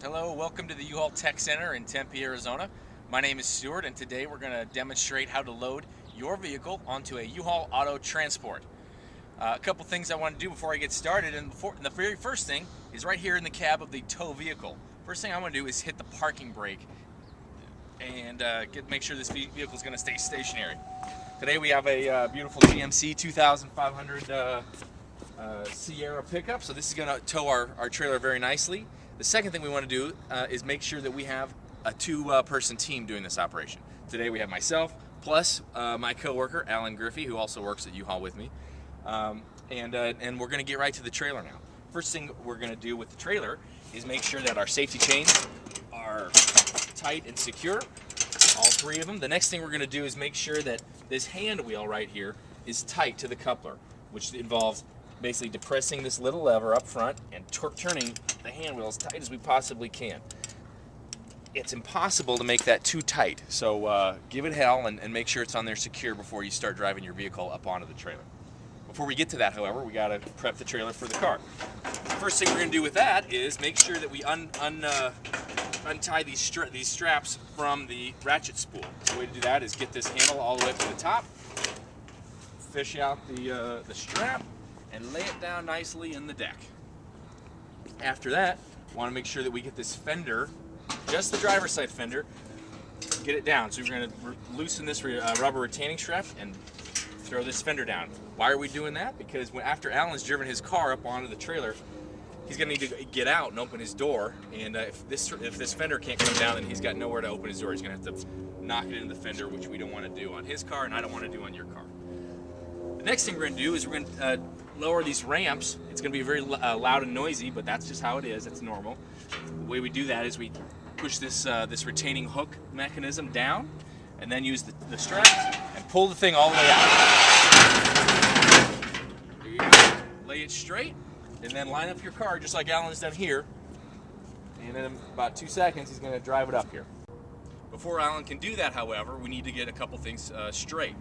Hello, welcome to the U-Haul Tech Center in Tempe, Arizona. My name is Stuart, and today we're going to demonstrate how to load your vehicle onto a U-Haul Auto Transport. A couple things I want to do before I get started, and the very first thing is right here in the cab of the tow vehicle. First thing I want to do is hit the parking brake and make sure this vehicle is going to stay stationary. Today we have a beautiful GMC 2500 Sierra pickup, so this is going to tow our trailer very nicely. The second thing we want to do is make sure that we have a two-person team doing this operation. Today we have myself plus my co-worker Alan Griffey, who also works at U-Haul with me, and we're going to get right to the trailer now. First thing we're going to do with the trailer is make sure that our safety chains are tight and secure, all three of them. The next thing we're going to do is make sure that this hand wheel right here is tight to the coupler, which involves basically depressing this little lever up front and turning the hand wheel as tight as we possibly can. It's impossible to make that too tight, so give it hell and make sure it's on there secure before you start driving your vehicle up onto the trailer. Before we get to that, however, we got to prep the trailer for the car. First thing we're going to do with that is make sure that we untie these straps from the ratchet spool. The way to do that is get this handle all the way up to the top, fish out the strap, and lay it down nicely in the deck. After that, want to make sure that we get this fender, just the driver's side fender, get it down. So we're going to loosen this rubber retaining strap and throw this fender down. Why are we doing that? Because after Alan's driven his car up onto the trailer, he's going to need to get out and open his door. And if this fender can't come down, then he's got nowhere to open his door. He's going to have to knock it into the fender, which we don't want to do on his car, and I don't want to do on your car. The next thing we're going to do is we're going to lower these ramps. It's going to be very loud and noisy, but that's just how it is. It's normal. The way we do that is we push this retaining hook mechanism down, and then use the straps and pull the thing all the way out. There you go. Lay it straight, and then line up your car just like Alan's done here. And in about 2 seconds, he's going to drive it up here. Before Alan can do that, however, we need to get a couple things straight.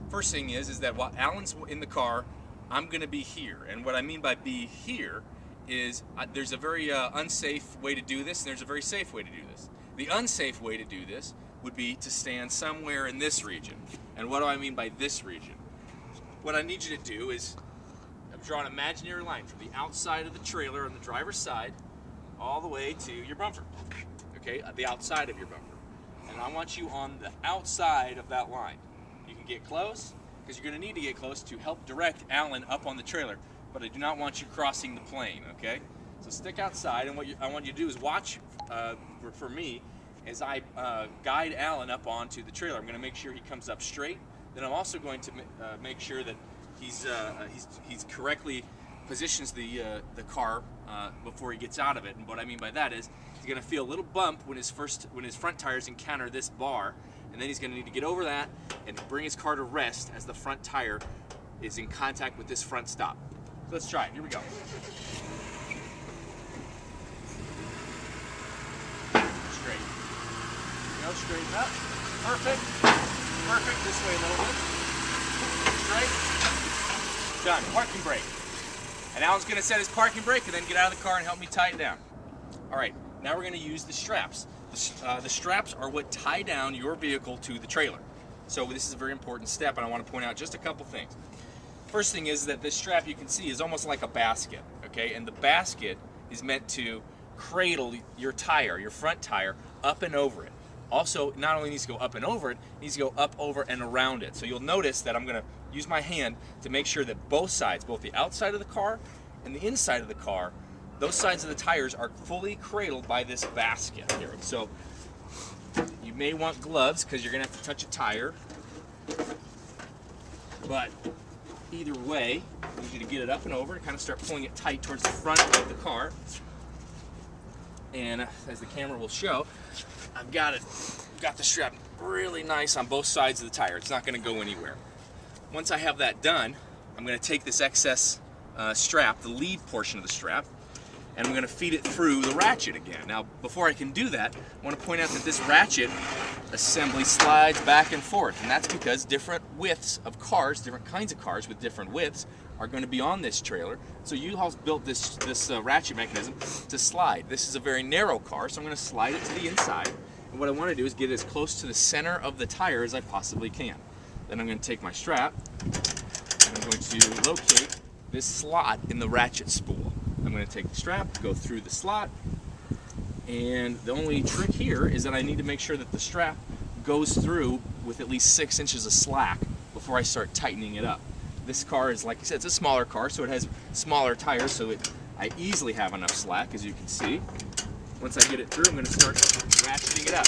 First thing is that while Alan's in the car, I'm going to be here. And what I mean by be here is there's a very unsafe way to do this, and there's a very safe way to do this. The unsafe way to do this would be to stand somewhere in this region. And what do I mean by this region? What I need you to do is draw an imaginary line from the outside of the trailer on the driver's side all the way to your bumper. Okay, the outside of your bumper. And I want you on the outside of that line. You can get close, because you're going to need to get close to help direct Alan up on the trailer, but I do not want you crossing the plane, okay? So stick outside, and what I want you to do is watch for me as I guide Alan up onto the trailer. I'm going to make sure he comes up straight. Then I'm also going to make sure that he's correctly positions the car before he gets out of it. And what I mean by that is he's going to feel a little bump when his front tires encounter this bar, and then he's going to need to get over that and bring his car to rest as the front tire is in contact with this front stop. So let's try it. Here we go. Straight. Here we go. Straighten up. Perfect. Perfect. This way a little bit. Straight. Done. Parking brake. And Alan's going to set his parking brake and then get out of the car and help me tie it down. All right. Now we're going to use the straps. The straps are what tie down your vehicle to the trailer. So this is a very important step, and I want to point out just a couple things. First thing is that this strap, you can see, is almost like a basket, okay? And the basket is meant to cradle your tire, your front tire, up and over it. Also, not only needs to go up and over it, it needs to go up, over, and around it. So you'll notice that I'm going to use my hand to make sure that both sides, both the outside of the car and the inside of the car, those sides of the tires are fully cradled by this basket here. So you may want gloves because you're going to have to touch a tire. But either way, I need you to get it up and over and kind of start pulling it tight towards the front of the car. And as the camera will show, I've got the strap really nice on both sides of the tire. It's not going to go anywhere. Once I have that done, I'm going to take this excess strap, the lead portion of the strap, and I'm going to feed it through the ratchet again. Now, before I can do that, I want to point out that this ratchet assembly slides back and forth, and that's because different widths of cars, different kinds of cars with different widths, are going to be on this trailer. So U-Haul's built this ratchet mechanism to slide. This is a very narrow car, so I'm going to slide it to the inside. And what I want to do is get as close to the center of the tire as I possibly can. Then I'm going to take my strap and I'm going to locate this slot in the ratchet spool. I'm going to take the strap, go through the slot, and the only trick here is that I need to make sure that the strap goes through with at least 6 inches of slack before I start tightening it up. This car is, like I said, it's a smaller car, so it has smaller tires, so I easily have enough slack, as you can see. Once I get it through, I'm going to start ratcheting it up.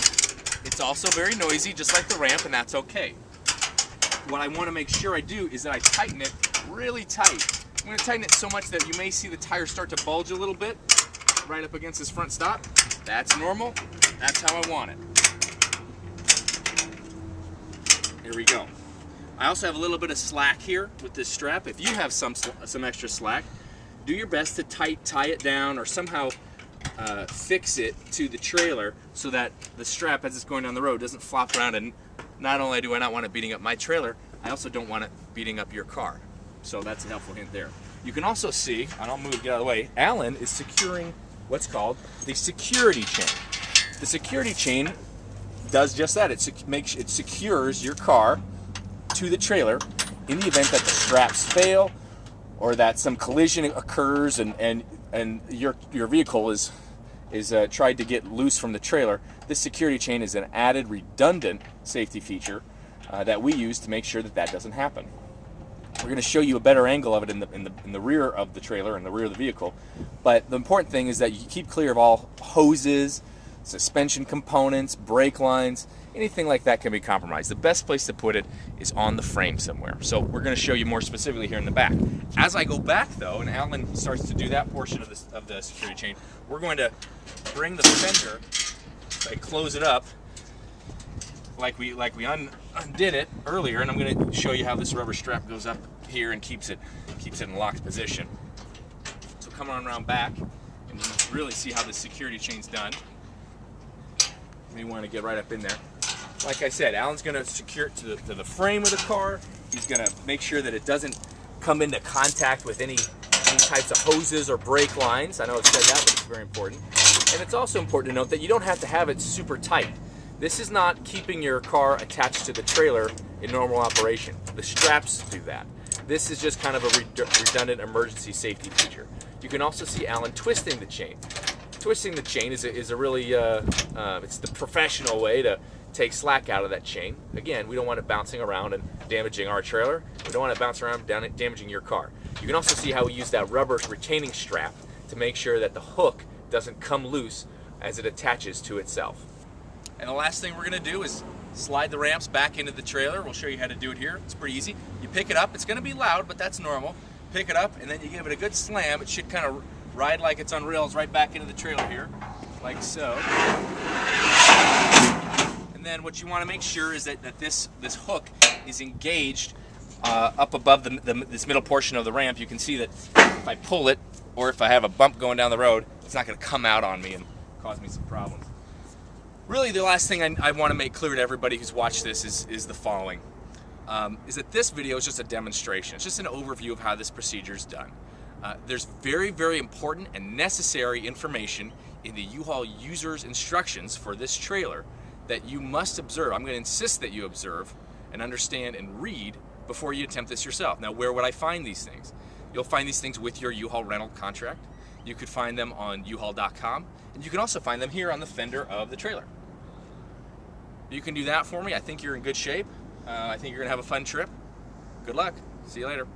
It's also very noisy, just like the ramp, and that's okay. What I want to make sure I do is that I tighten it really tight. I'm going to tighten it so much that you may see the tire start to bulge a little bit right up against this front stop. That's normal. That's how I want it. Here we go. I also have a little bit of slack here with this strap. If you have some extra slack, do your best to tie it down or somehow fix it to the trailer so that the strap, as it's going down the road, doesn't flop around. And not only do I not want it beating up my trailer, I also don't want it beating up your car. So that's a helpful hint there. You can also see, and I'll move, get out of the way, Alan is securing what's called the security chain. The security chain does just that. It secures your car to the trailer in the event that the straps fail or that some collision occurs and your vehicle is tried to get loose from the trailer. This security chain is an added redundant safety feature that we use to make sure that that doesn't happen. We're going to show you a better angle of it in the rear of the trailer, in the rear of the vehicle. But the important thing is that you keep clear of all hoses, suspension components, brake lines, anything like that can be compromised. The best place to put it is on the frame somewhere. So we're going to show you more specifically here in the back. As I go back though, and Alan starts to do that portion of the security chain, we're going to bring the fender and close it up like we undid it earlier, and I'm going to show you how this rubber strap goes up here and keeps it in locked position. So come on around back and you can really see how the security chain's done. You may want to get right up in there. Like I said, Alan's going to secure it to the frame of the car. He's going to make sure that it doesn't come into contact with any types of hoses or brake lines. I know I've said that, but it's very important. And it's also important to note that you don't have to have it super tight. This is not keeping your car attached to the trailer in normal operation. The straps do that. This is just kind of a redundant emergency safety feature. You can also see Alan twisting the chain. Twisting the chain is a really, it's the professional way to take slack out of that chain. Again, we don't want it bouncing around and damaging our trailer. We don't want it bouncing around and damaging your car. You can also see how we use that rubber retaining strap to make sure that the hook doesn't come loose as it attaches to itself. And the last thing we're going to do is slide the ramps back into the trailer. We'll show you how to do it here. It's pretty easy. You pick it up. It's going to be loud, but that's normal. Pick it up, and then you give it a good slam. It should kind of ride like it's on rails right back into the trailer here, like so. And then what you want to make sure is that this hook is engaged up above this middle portion of the ramp. You can see that if I pull it, or if I have a bump going down the road, it's not going to come out on me and cause me some problems. Really, the last thing I want to make clear to everybody who's watched this is the following. Is that this video is just a demonstration. It's just an overview of how this procedure is done. There's very, very important and necessary information in the U-Haul user's instructions for this trailer that you must observe. I'm going to insist that you observe and understand and read before you attempt this yourself. Now, where would I find these things? You'll find these things with your U-Haul rental contract. You could find them on uhaul.com, and you can also find them here on the fender of the trailer. You can do that for me. I think you're in good shape. I think you're going to have a fun trip. Good luck. See you later.